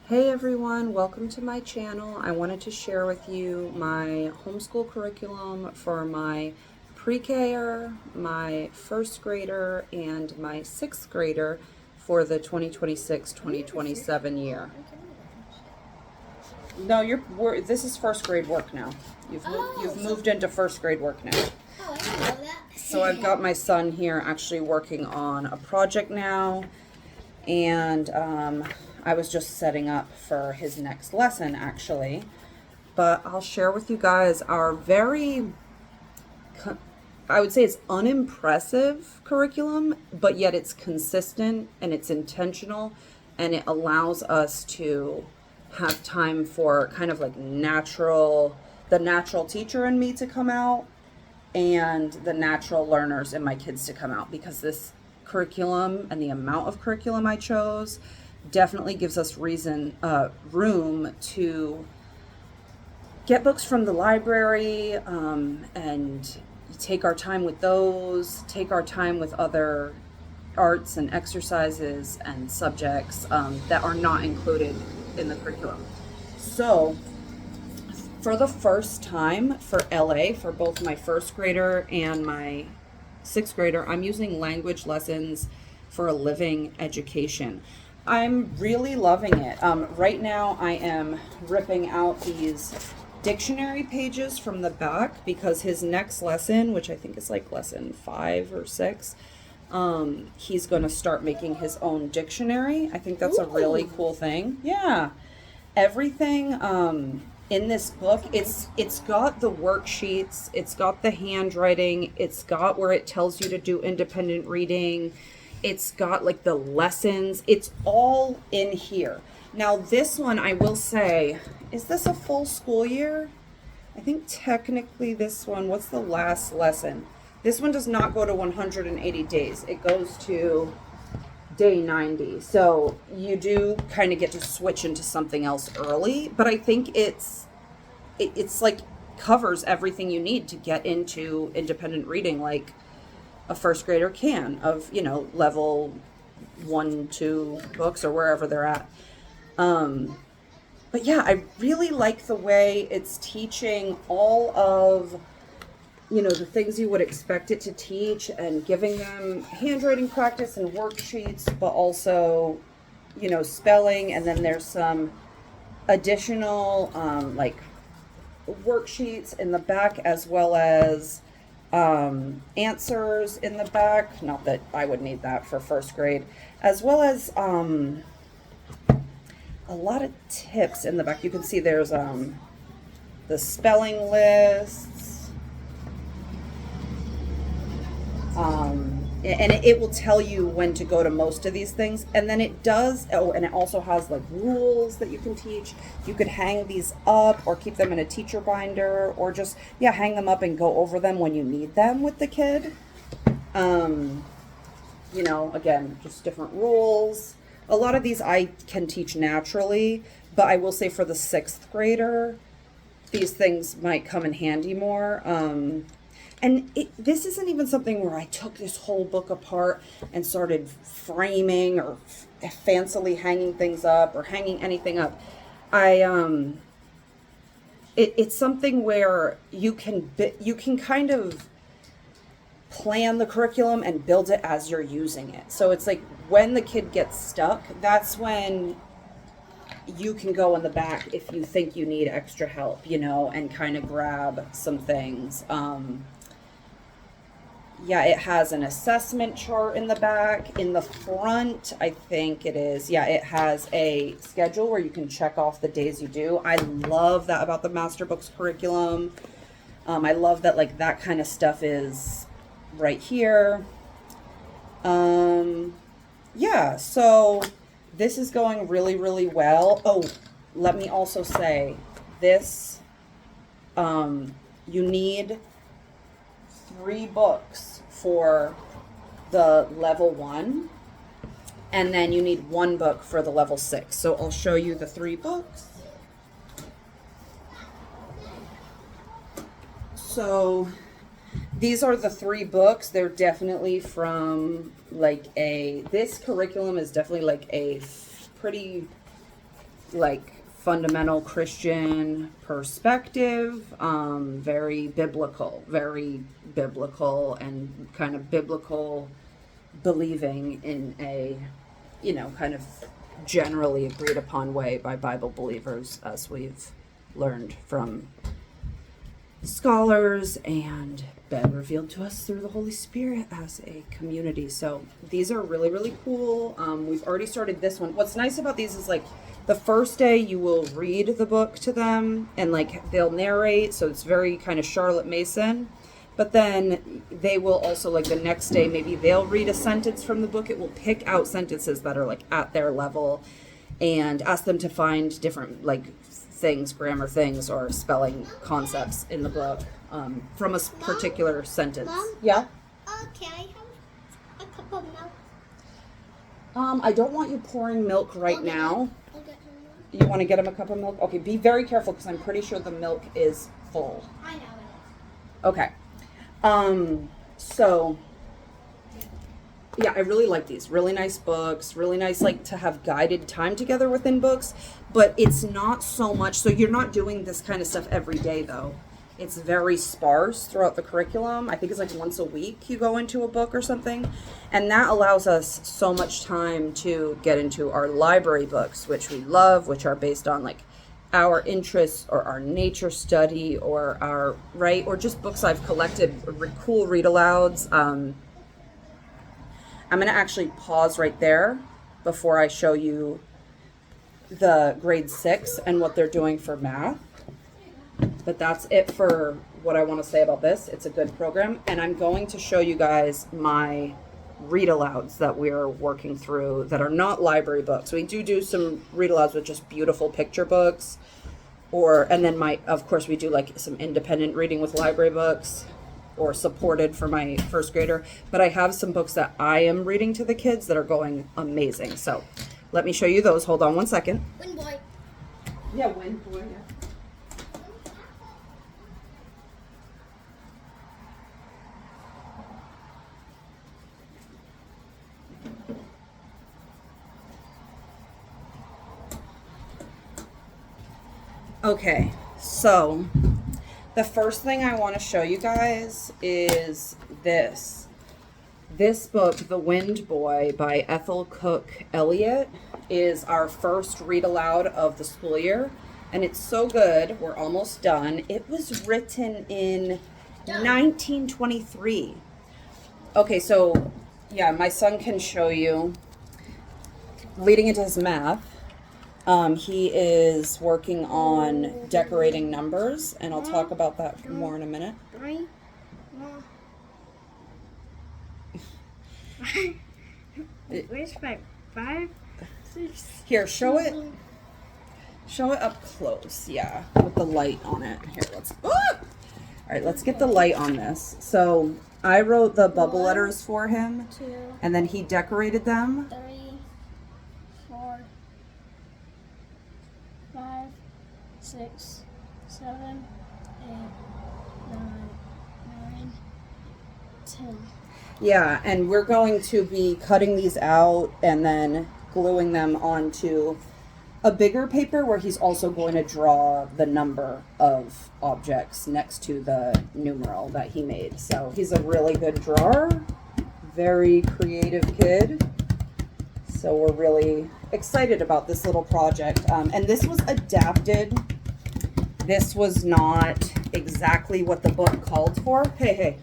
Hey everyone, welcome to my channel. I wanted to share with you my homeschool curriculum for my pre-K-er, my first grader, and my sixth grader for the 2026-2027 year. No, this is first grade work now. You've moved into first grade work now. Oh, I didn't know that. So I've got my son here actually working on a project now, and I was just setting up for his next lesson actually. But I'll share with you guys our I would say it's unimpressive curriculum, but yet it's consistent and it's intentional, and it allows us to have time for kind of like the natural teacher in me to come out and the natural learners in my kids to come out, because this curriculum and the amount of curriculum I chose definitely gives us room to get books from the library, and take our time with those, take our time with other arts and exercises and subjects that are not included in the curriculum. So for the first time for LA, for both my first grader and my sixth grader, I'm using language lessons for a living education. I'm really loving it. Right now I am ripping out these dictionary pages from the back because his next lesson, which I think is like lesson 5 or 6, he's going to start making his own dictionary. I think that's a really cool thing. Yeah. Everything in this book, it's got the worksheets, it's got the handwriting, it's got where it tells you to do independent reading, it's got like the lessons, it's all in here. Now this one, I will say, is this a full school year? I think technically this one, what's the last lesson? This one does not go to 180 days. It goes to day 90. So you do kind of get to switch into something else early, but I think it's like covers everything you need to get into independent reading like a first grader can, of, level 1, 2 books or wherever they're at. But yeah, I really like the way it's teaching all of, the things you would expect it to teach, and giving them handwriting practice and worksheets, but also, spelling. And then there's some additional, like worksheets in the back, as well as answers in the back. Not that I would need that for first grade, as well as a lot of tips in the back. You can see there's the spelling lists, and it will tell you when to go to most of these things. And then it does, and it also has like rules that you can teach. You could hang these up or keep them in a teacher binder, or just, hang them up and go over them when you need them with the kid. Again, just different rules. A lot of these I can teach naturally, but I will say for the sixth grader, these things might come in handy more. And this isn't even something where I took this whole book apart and started framing or fancily hanging things up or hanging anything up. It's something where you can kind of plan the curriculum and build it as you're using it. So it's like when the kid gets stuck, that's when you can go in the back if you think you need extra help, and kind of grab some things. It has an assessment chart in the back. In the front, I think it is. It has a schedule where you can check off the days you do. I love that about the Master Books curriculum. I love that like that kind of stuff is right here. So this is going really, really well. Oh, let me also say this, you need 3 books for the level 1, and then you need 1 book for the level 6. So I'll show you the 3 books. So these are the 3 books. They're definitely from like this curriculum is definitely like a pretty like fundamental Christian perspective, very biblical, and kind of biblical believing in a, kind of generally agreed upon way by Bible believers, as we've learned from scholars and been revealed to us through the Holy Spirit as a community. So these are really, really cool. We've already started this one. What's nice about these is like the first day you will read the book to them and like they'll narrate. So it's very kind of Charlotte Mason. But then they will also, like the next day, maybe they'll read a sentence from the book. It will pick out sentences that are like at their level and ask them to find different like things, grammar things, or spelling concepts in the book from a particular sentence. Mom? Yeah? Can I have a cup of milk? I don't want you pouring milk right now. I'll get her milk. You want to get him a cup of milk? Okay, be very careful because I'm pretty sure the milk is full. I know it Okay. So yeah, I really like these. Really nice books, really nice like to have guided time together within books, but it's not so much, so you're not doing this kind of stuff every day though. It's very sparse throughout the curriculum. I think it's like once a week you go into a book or something, and that allows us so much time to get into our library books, which we love, which are based on like our interests or our nature study or our, right, or just books I've collected, cool read alouds. I'm going to actually pause right there before I show you the grade 6 and what they're doing for math. But that's it for what I want to say about this. It's a good program. And I'm going to show you guys my read alouds that we're working through that are not library books. We do some read alouds with just beautiful picture books, and then of course we do like some independent reading with library books or supported for my first grader. But I have some books that I am reading to the kids that are going amazing. So let me show you those. Hold on one second. Wind boy. Yeah, wind boy. Yeah. Okay, so the first thing I want to show you guys is this. This book, The Wind Boy by Ethel Cook Elliott, is our first read aloud of the school year. And it's so good. We're almost done. It was written in 1923. Okay, so yeah, my son can show you. Leading into his math, he is working on decorating numbers, and I'll talk about that more in a minute. 3. Where's 5? 6. Here, show it up close. Yeah, with the light on it. Here, all right, let's get the light on this. So I wrote the bubble letters for him, 2, and then he decorated them. 3, 4, 5, 6, 7, 8, 9, 10. Yeah, and we're going to be cutting these out and then gluing them onto a bigger paper where he's also going to draw the number of objects next to the numeral that he made. So he's a really good drawer, very creative kid. So we're really excited about this little project. And this was adapted. This was not exactly what the book called for. Hey.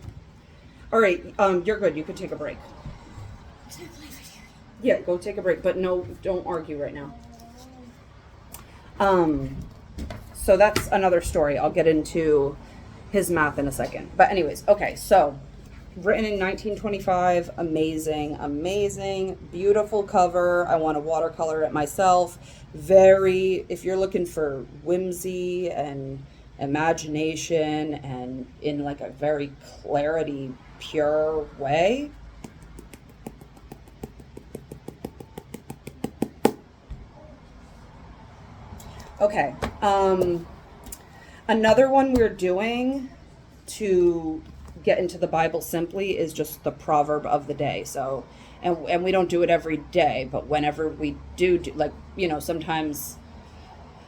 All right, you're good. You could take a break. Yeah, go take a break, but no, don't argue right now. So that's another story. I'll get into his math in a second. But anyways, okay, so written in 1925, amazing, beautiful cover. I want to watercolor it myself. If you're looking for whimsy and imagination and in like a very pure way. Okay, another one we're doing to get into the Bible simply is just the proverb of the day. So, and we don't do it every day, but whenever we do like, sometimes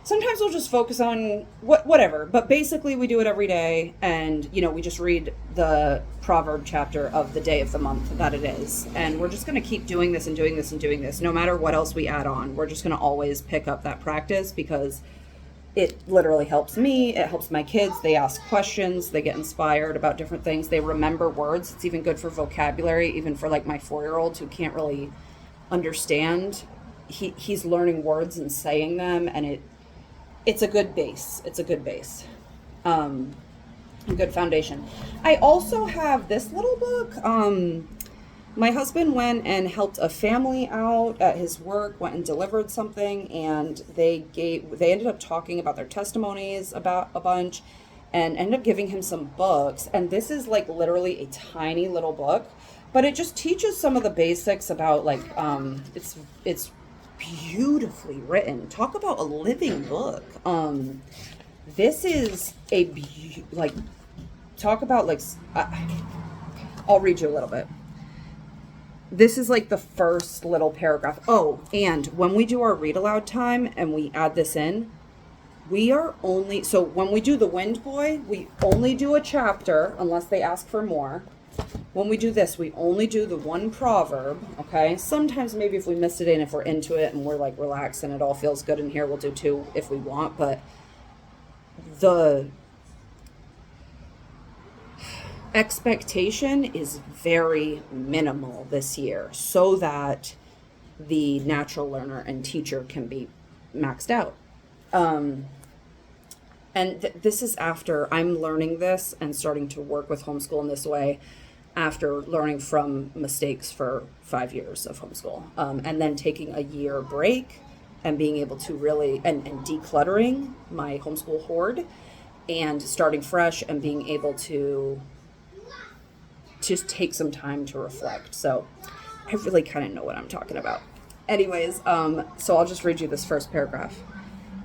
sometimes we'll just focus on whatever, but basically we do it every day, and we just read the proverb chapter of the day of the month that it is, and we're just going to keep doing this and doing this and doing this no matter what else we add on. We're just going to always pick up that practice because it literally helps me, it helps my kids. They ask questions, they get inspired about different things, they remember words. It's even good for vocabulary, even for like my 4-year-old who can't really understand. He's learning words and saying them, and it's a good base. It's a good base. A good foundation. I also have this little book. My husband went and helped a family out at his work, went and delivered something, and they ended up talking about their testimonies about a bunch, and ended up giving him some books. And this is like literally a tiny little book, but it just teaches some of the basics about like it's beautifully written. Talk about a living book. This is talk about like I'll read you a little bit. This is like the first little paragraph. Oh, and when we do our read aloud time and we add this in, so when we do the Wind Boy, we only do a chapter unless they ask for more. When we do this, we only do the one proverb, okay? Sometimes maybe if we missed it in, if we're into it and we're like relaxed and it all feels good in here, we'll do 2 if we want, but the expectation is very minimal this year so that the natural learner and teacher can be maxed out. And this is after I'm learning this and starting to work with homeschool in this way after learning from mistakes for 5 years of homeschool, and then taking a year break and being able to really, and decluttering my homeschool hoard and starting fresh and being able to just take some time to reflect. So I really kind of know what I'm talking about. Anyways, so I'll just read you this first paragraph.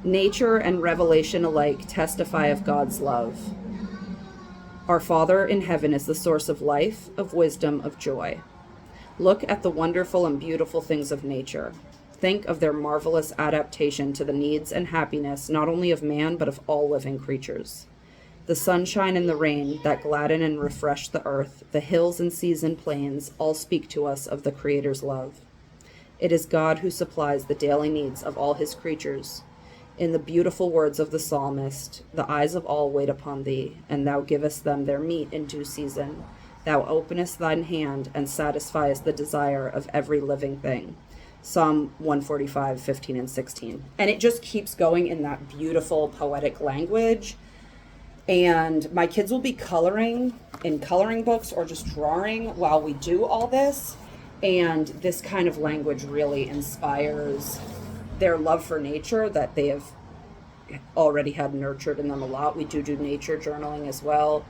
Nature and revelation alike testify of God's love. Our Father in heaven is the source of life, of wisdom, of joy. Look at the wonderful and beautiful things of nature. Think of their marvelous adaptation to the needs and happiness not only of man but of all living creatures. The sunshine and the rain that gladden and refresh the earth, the hills and seas and plains, all speak to us of the Creator's love. It is God who supplies the daily needs of all his creatures. In the beautiful words of the psalmist, the eyes of all wait upon thee, and thou givest them their meat in due season. Thou openest thine hand and satisfiest the desire of every living thing. Psalm 145, 15 and 16. And it just keeps going in that beautiful poetic language. And my kids will be coloring in coloring books or just drawing while we do all this. And this kind of language really inspires their love for nature that they have already had nurtured in them a lot. We do nature journaling as well,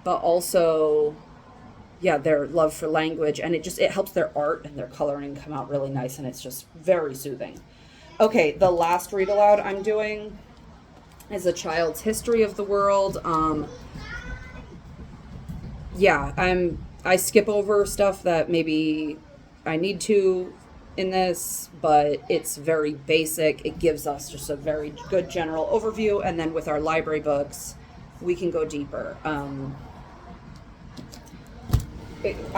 but also, yeah, their love for language, and it helps their art and their coloring come out really nice, and it's just very soothing. Okay, the last read aloud I'm doing is a child's history of the world. I skip over stuff that maybe I need to in this, but it's very basic. It gives us just a very good general overview, and then with our library books we can go deeper. I'm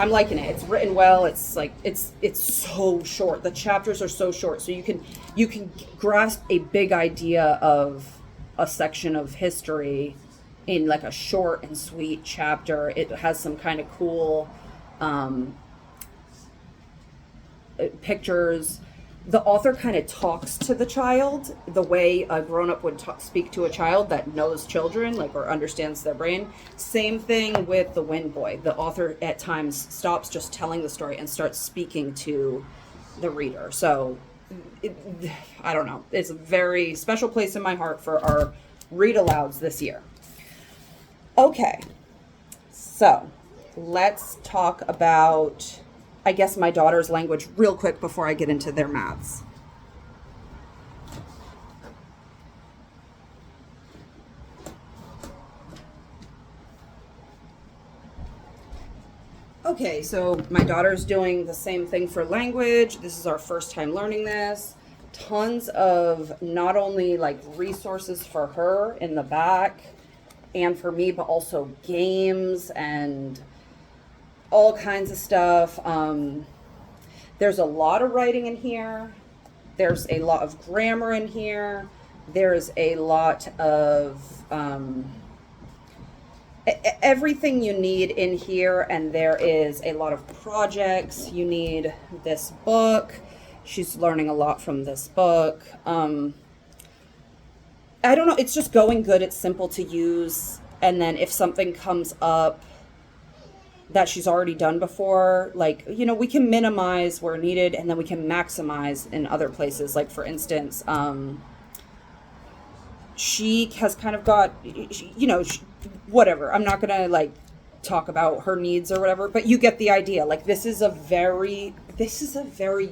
liking it. It's written well. It's like it's so short. The chapters are so short, so you can grasp a big idea of a section of history in like a short and sweet chapter. It has some kind of cool pictures. The author kind of talks to the child the way a grown-up would speak to a child that knows children, like, or understands their brain. Same thing with The Wind Boy. The author at times stops just telling the story and starts speaking to the reader. So I don't know. It's a very special place in my heart for our read alouds this year. Okay, so let's talk about, I guess, my daughter's language real quick before I get into their maths. Okay, so my daughter's doing the same thing for language. This is our first time learning this. tons of not only like resources for her in the back and for me, but also games and all kinds of stuff. There's a lot of writing in here. There's a lot of grammar in here. There's a lot of everything you need in here, and there is a lot of projects. You need this book. She's learning a lot from this book. I don't know, it's just going good. It's simple to use. And then if something comes up that she's already done before, like, you know, we can minimize where needed, and then we can maximize in other places. Like, for instance, she has kind of got, you know, whatever. I'm not going to like talk about her needs or whatever, but you get the idea. Like, this is a very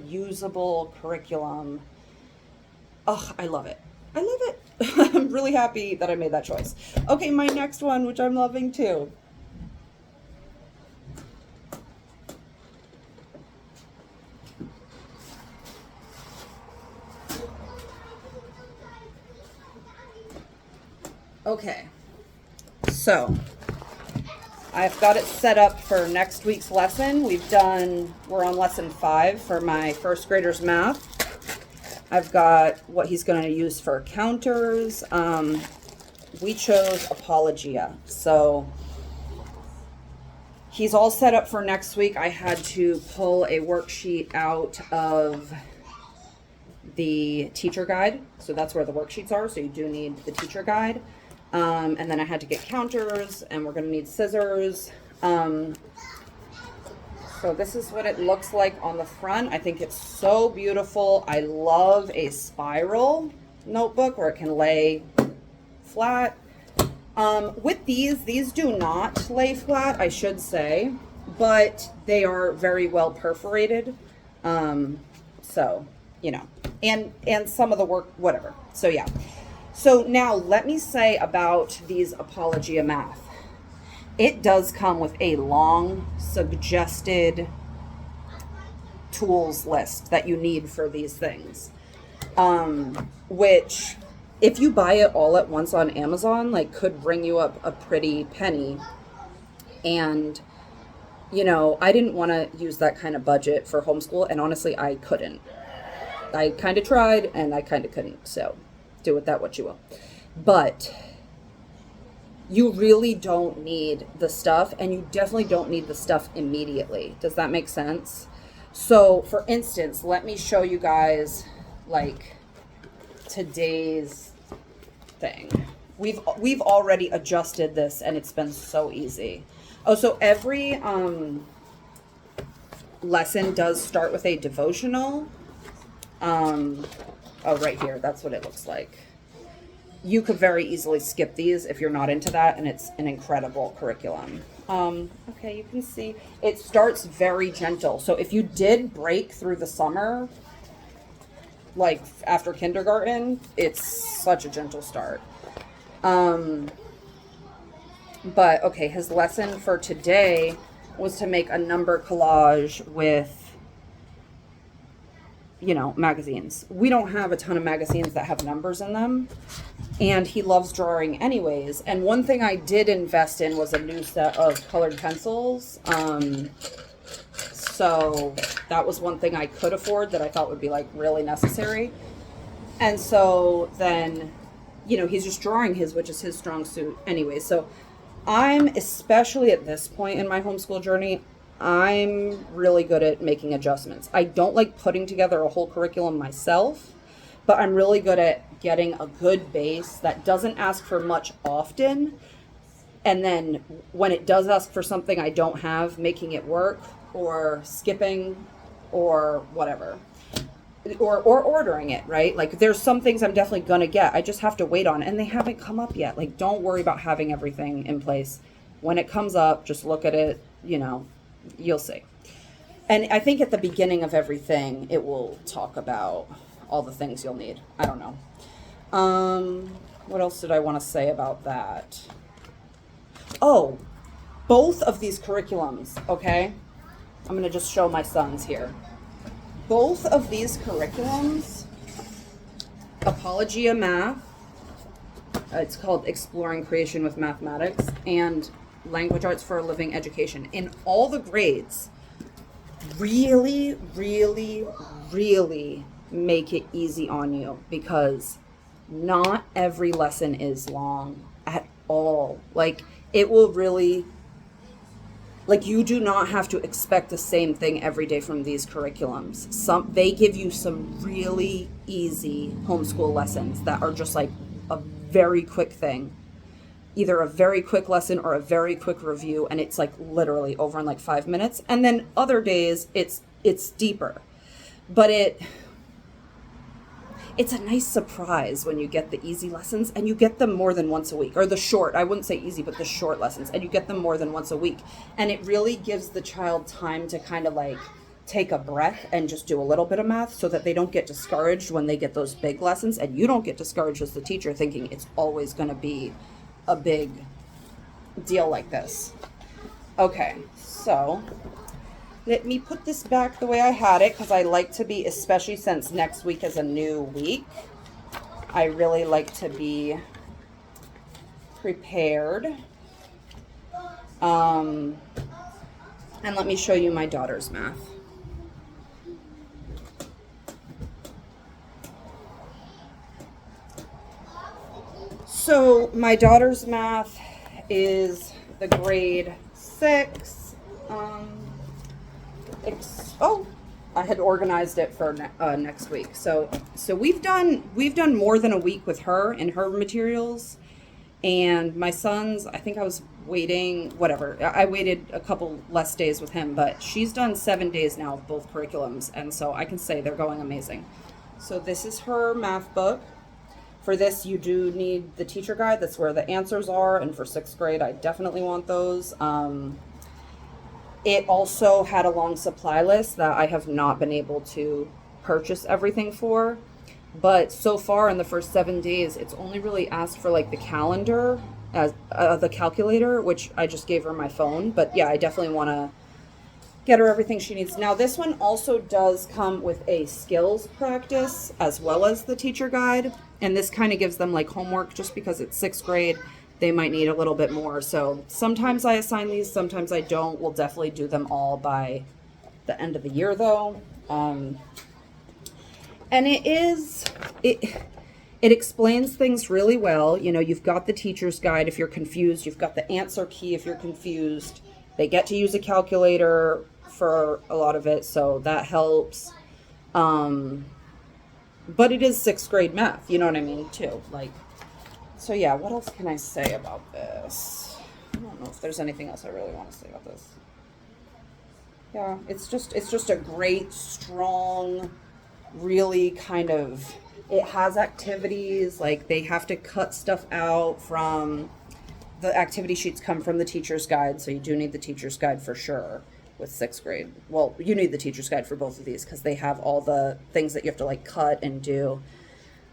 usable curriculum. Oh, I love it. I love it. I'm really happy that I made that choice. Okay, my next one, which I'm loving too. Okay, so I've got it set up for next week's lesson. We're on lesson 5 for my first graders math. I've got what he's going to use for counters. We chose Apologia. So he's all set up for next week. I had to pull a worksheet out of the teacher guide. So that's where the worksheets are. So you do need the teacher guide. And then I had to get counters, and we're going to need scissors. So this is what it looks like on the front. I think it's so beautiful. I love a spiral notebook where it can lay flat. With these do not lay flat, I should say, but they are very well perforated. So, you know, and some of the work, whatever. So yeah. So now let me say about these Apologia Math. It does come with a long suggested tools list that you need for these things. Which, if you buy it all at once on Amazon, like, could bring you up a pretty penny. And, you know, I didn't want to use that kind of budget for homeschool, and honestly, I couldn't. I kind of tried, and I kind of couldn't, so do with that what you will. But you really don't need the stuff, and you definitely don't need the stuff immediately. Does that make sense? So, for instance, let me show you guys, like, today's thing. We've already adjusted this, and it's been so easy. Oh, so every lesson does start with a devotional. Oh, right here. That's what it looks like. You could very easily skip these if you're not into that, and it's an incredible curriculum. Okay, you can see it starts very gentle. So if you did break through the summer, like after kindergarten, it's such a gentle start. But okay, his lesson for today was to make a number collage with, you know, magazines. We don't have a ton of magazines that have numbers in them, and he loves drawing anyways. And one thing I did invest in was a new set of colored pencils. So that was one thing I could afford that I thought would be like really necessary. And so then, you know, he's just drawing which is his strong suit anyway. So I'm, especially at this point in my homeschool journey, I'm really good at making adjustments. I don't like putting together a whole curriculum myself, but I'm really good at getting a good base that doesn't ask for much often. And then when it does ask for something I don't have, making it work, or skipping, or whatever. Or ordering it, right? Like, there's some things I'm definitely gonna get. I just have to wait on, and they haven't come up yet. Like, don't worry about having everything in place. When it comes up, just look at it, you know, you'll see. And I think at the beginning of everything, it will talk about all the things you'll need. I don't know. What else did I want to say about that? Oh, both of these curriculums, okay? I'm going to just show my sons here. Both of these curriculums Apologia Math. It's called Exploring Creation with Mathematics, and Language Arts for a Living Education. In all the grades, really, really, really make it easy on you, because not every lesson is long at all. Like, it will really, like, you do not have to expect the same thing every day from these curriculums. They give you some really easy homeschool lessons that are just like a very quick thing, either a very quick lesson or a very quick review, and it's like literally over in like 5 minutes. And then other days it's deeper, but it's a nice surprise when you get the easy lessons, and you get them more than once a week, or the short, I wouldn't say easy, but the short lessons, and you get them more than once a week. And it really gives the child time to kind of like take a breath and just do a little bit of math, so that they don't get discouraged when they get those big lessons, and you don't get discouraged as the teacher thinking it's always going to be a big deal like this. Okay, so let me put this back the way I had it, because I like to be, especially since next week is a new week, I really like to be prepared. And let me show you my daughter's math. So my daughter's math is the grade 6. I had organized it for next week. So we've done more than a week with her and her materials, and my son's, I think I was waiting, whatever. I waited a couple less days with him, but she's done 7 days now of both curriculums, and so I can say they're going amazing. So this is her math book. For this, you do need the teacher guide. That's where the answers are, and for 6th grade, I definitely want those. It also had a long supply list that I have not been able to purchase everything for. But so far in the first 7 days, it's only really asked for like the calendar, as the calculator, which I just gave her my phone. But yeah, I definitely want to get her everything she needs. Now this one also does come with a skills practice as well as the teacher guide. And this kind of gives them like homework, just because it's 6th grade. They might need a little bit more. So sometimes I assign these, sometimes I don't. We'll definitely do them all by the end of the year though. And it explains things really well. You know, you've got the teacher's guide if you're confused. You've got the answer key if you're confused. They get to use a calculator for a lot of it, so that helps. But it is 6th grade math, you know what I mean, too. Like, so yeah, what else can I say about this? I don't know if there's anything else I really want to say about this. Yeah, it's just a great, strong, really kind of, it has activities, like they have to cut stuff out from, the activity sheets come from the teacher's guide, so you do need the teacher's guide for sure with 6th grade. Well, you need the teacher's guide for both of these, because they have all the things that you have to like cut and do.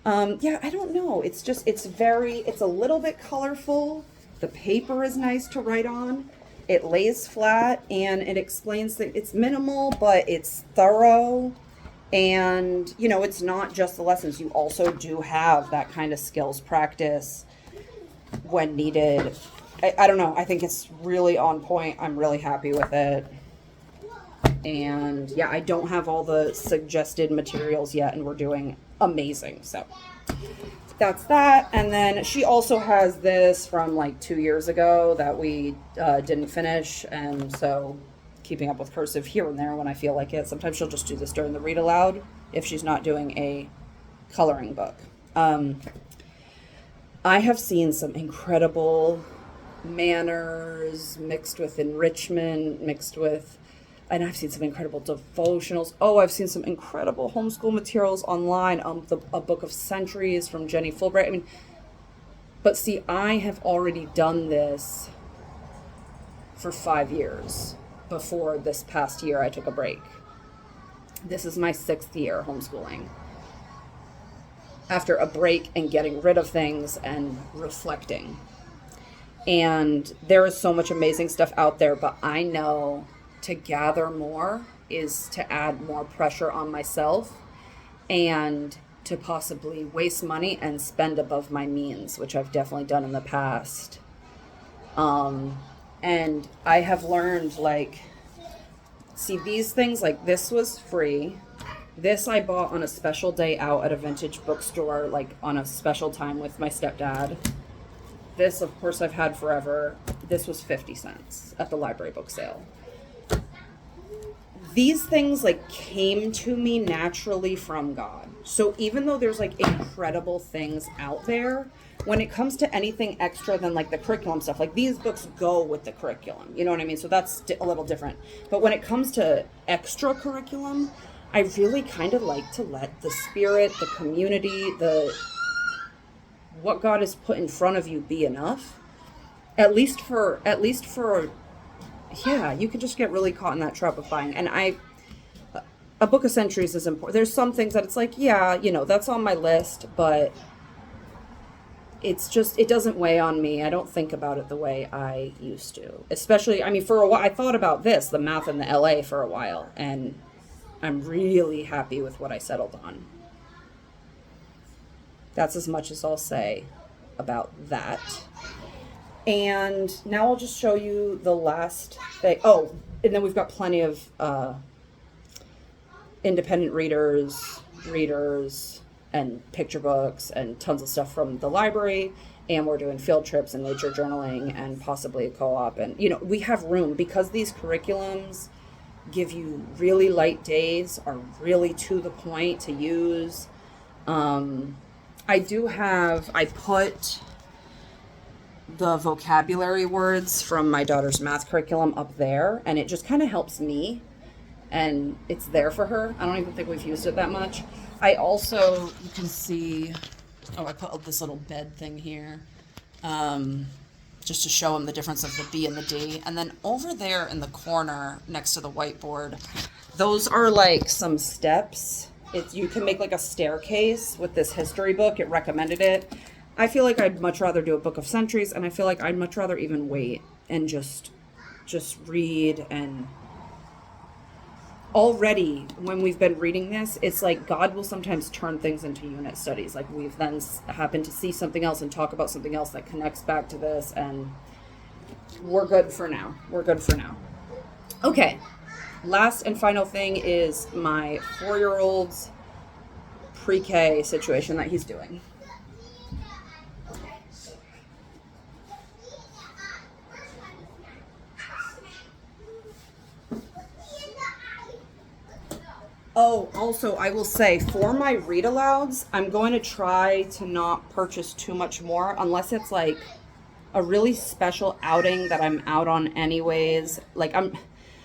Yeah, I don't know. It's just, it's a little bit colorful. The paper is nice to write on. It lays flat, and it explains that it's minimal, but it's thorough. And, you know, it's not just the lessons. You also do have that kind of skills practice when needed. I don't know. I think it's really on point. I'm really happy with it. And yeah, I don't have all the suggested materials yet, and we're doing amazing. So that's that. And then she also has this from like 2 years ago that we didn't finish, and so keeping up with cursive here and there when I feel like it. Sometimes she'll just do this during the read aloud if she's not doing a coloring book. I have seen some incredible manners mixed with enrichment, and I've seen some incredible devotionals. Oh, I've seen some incredible homeschool materials online. A Book of Centuries from Jenny Fulbright. I mean, but see, I have already done this for 5 years. Before this past year, I took a break. This is my 6th year homeschooling. After a break and getting rid of things and reflecting. And there is so much amazing stuff out there, but I know to gather more is to add more pressure on myself and to possibly waste money and spend above my means, which I've definitely done in the past. And I have learned, like, see, these things, like, this was free. This I bought on a special day out at a vintage bookstore, like on a special time with my stepdad. This, of course, I've had forever. This was 50 cents at the library book sale. These things, like, came to me naturally from God. So even though there's, like, incredible things out there, when it comes to anything extra than, like, the curriculum stuff, like, these books go with the curriculum. You know what I mean? So that's a little different. But when it comes to extra curriculum, I really kind of like to let the spirit, the community, what God has put in front of you be enough. At least for yeah, you can just get really caught in that trap of buying. And a book of centuries is important. There's some things that it's like, yeah, you know, that's on my list, but it's just, it doesn't weigh on me. I don't think about it the way I used to. Especially, I mean, for a while, I thought about this, the math in the LA for a while, and I'm really happy with what I settled on. That's as much as I'll say about that. And now I'll just show you the last thing. Oh, and then we've got plenty of independent readers, and picture books, and tons of stuff from the library. And we're doing field trips and nature journaling and possibly a co-op. And, you know, we have room because these curriculums give you really light days, are really to the point to use. I put the vocabulary words from my daughter's math curriculum up there, and it just kind of helps me, and it's there for her. I don't even think we've used it that much. I also, you can see, I put this little bed thing here, just to show them the difference of the B and the D. And then over there in the corner next to the whiteboard, those are like some steps. You can make like a staircase with this history book. It recommended it. I feel like I'd much rather do a book of centuries, and I feel like I'd much rather even wait and just read. And already when we've been reading this, it's like God will sometimes turn things into unit studies. Like we've then happened to see something else and talk about something else that connects back to this, and we're good for now. Okay, last and final thing is my 4-year-old's pre-K situation that he's doing. Oh, also, I will say, for my read alouds, I'm going to try to not purchase too much more unless it's like a really special outing that I'm out on anyways. Like I'm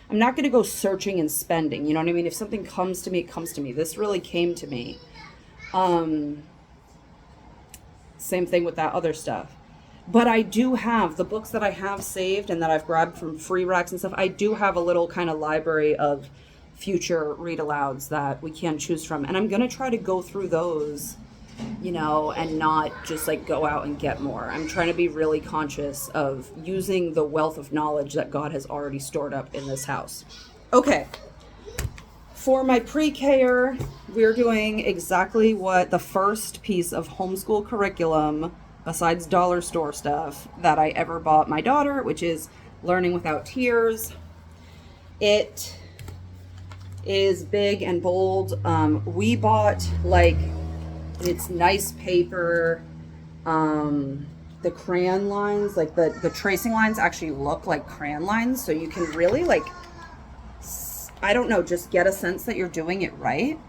not going to go searching and spending, you know what I mean? If something comes to me, it comes to me. This really came to me. Same thing with that other stuff. But I do have the books that I have saved and that I've grabbed from free racks and stuff. I do have a little kind of library of future read alouds that we can choose from, and I'm gonna try to go through those, you know, and not just like go out and get more. I'm trying to be really conscious of using the wealth of knowledge that God has already stored up in this house. Okay, for my pre-K-er, we're doing exactly what the first piece of homeschool curriculum besides dollar store stuff that I ever bought my daughter, which is Learning Without Tears. It is big and bold. We bought, like, it's nice paper. The crayon lines, like the tracing lines actually look like crayon lines, so you can really, like, I don't know, just get a sense that you're doing it right.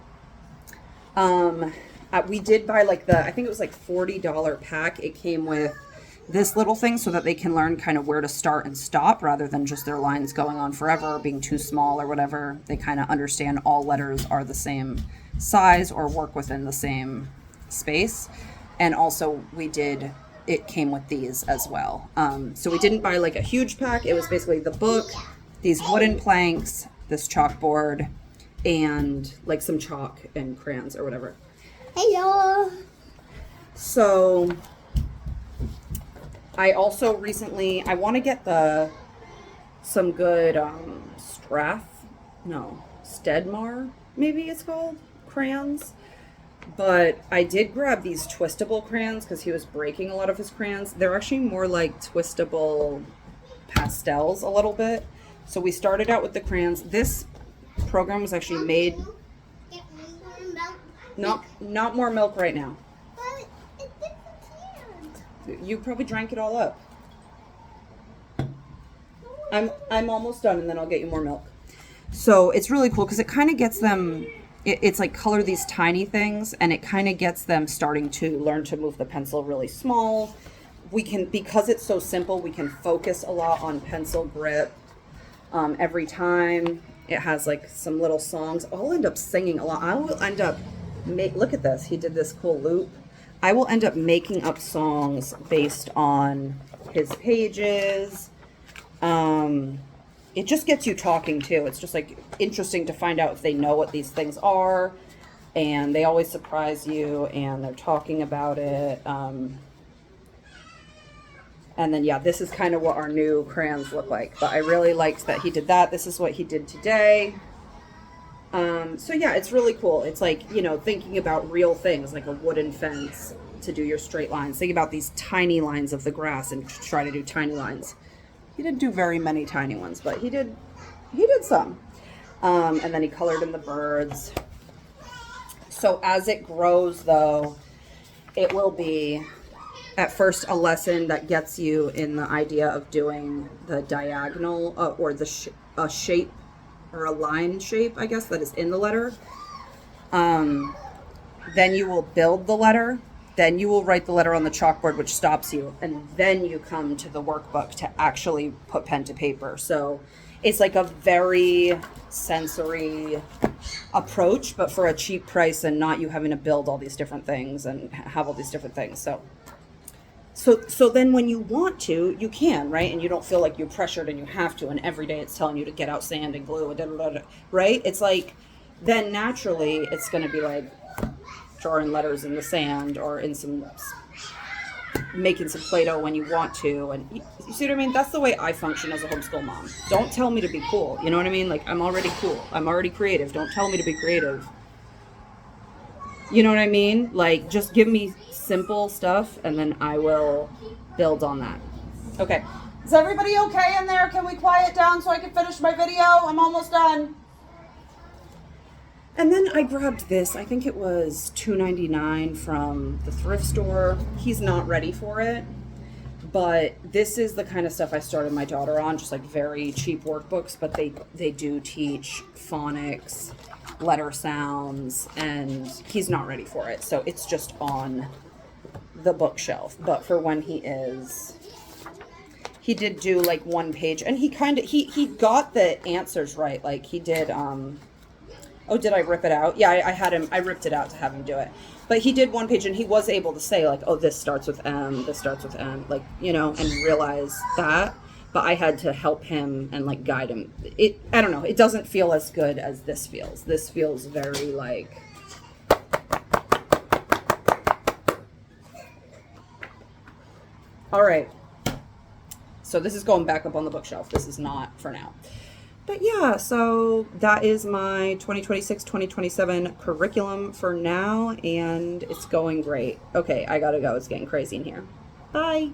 We did buy like I think it was like $40 pack. It came with this little thing so that they can learn kind of where to start and stop rather than just their lines going on forever or being too small or whatever. They kind of understand all letters are the same size or work within the same space. And also it came with these as well. So we didn't buy like a huge pack. It was basically the book, these wooden planks, this chalkboard, and like some chalk and crayons or whatever. Hello. So I also recently, I want to get some good Stedmar, maybe it's called, crayons. But I did grab these twistable crayons because he was breaking a lot of his crayons. They're actually more like twistable pastels a little bit. So we started out with the crayons. This program was actually made. Get me more milk. Not more milk right now. But it disappeared. You probably drank it all up. I'm almost done, and then I'll get you more milk. So it's really cool because it kind of gets them. It's like color these tiny things, and it kind of gets them starting to learn to move the pencil really small. We can, because it's so simple, we can focus a lot on pencil grip. Every time it has like some little songs. I'll end up singing a lot. I will end up look at this. He did this cool loop. I will end up making up songs based on his pages. It just gets you talking too. It's just like interesting to find out if they know what these things are, and they always surprise you, and they're talking about it. And then, yeah, this is kind of what our new crayons look like. But I really liked that he did that. This is what he did today. So, yeah, it's really cool. It's like, you know, thinking about real things, like a wooden fence to do your straight lines. Think about these tiny lines of the grass and try to do tiny lines. He didn't do very many tiny ones, but he did some. And then he colored in the birds. So as it grows, though, it will be at first a lesson that gets you in the idea of doing the diagonal or the a shape or a line shape, I guess, that is in the letter. Then you will build the letter. Then you will write the letter on the chalkboard, which stops you. And then you come to the workbook to actually put pen to paper. So it's like a very sensory approach, but for a cheap price and not you having to build all these different things and have all these different things. So then when you want to, you can, right? And you don't feel like you're pressured and you have to. And every day it's telling you to get out sand and glue and da-da-da-da, right? It's like, then naturally it's going to be like drawing letters in the sand or in making some Play-Doh when you want to. And you see what I mean? That's the way I function as a homeschool mom. Don't tell me to be cool. You know what I mean? Like, I'm already cool. I'm already creative. Don't tell me to be creative. You know what I mean? Like, just give me simple stuff and then I will build on that. Okay. Is everybody okay in there? Can we quiet down so I can finish my video? I'm almost done. And then I grabbed this. I think it was $2.99 from the thrift store. He's not ready for it. But this is the kind of stuff I started my daughter on, just like very cheap workbooks, but they do teach phonics, letter sounds, and he's not ready for it. So it's just on the bookshelf. But for when he is, he did do like one page, and he got the answers right. Like he did, oh, did I rip it out? Yeah, I ripped it out to have him do it. But he did one page and he was able to say like, oh, this starts with M, this starts with M, like, you know, and realize that. But I had to help him and like guide him. I don't know, it doesn't feel as good as this feels. This feels very like, all right. So this is going back up on the bookshelf. This is not for now. But yeah, so that is my 2026-2027 curriculum for now, and it's going great. Okay, I gotta go. It's getting crazy in here. Bye.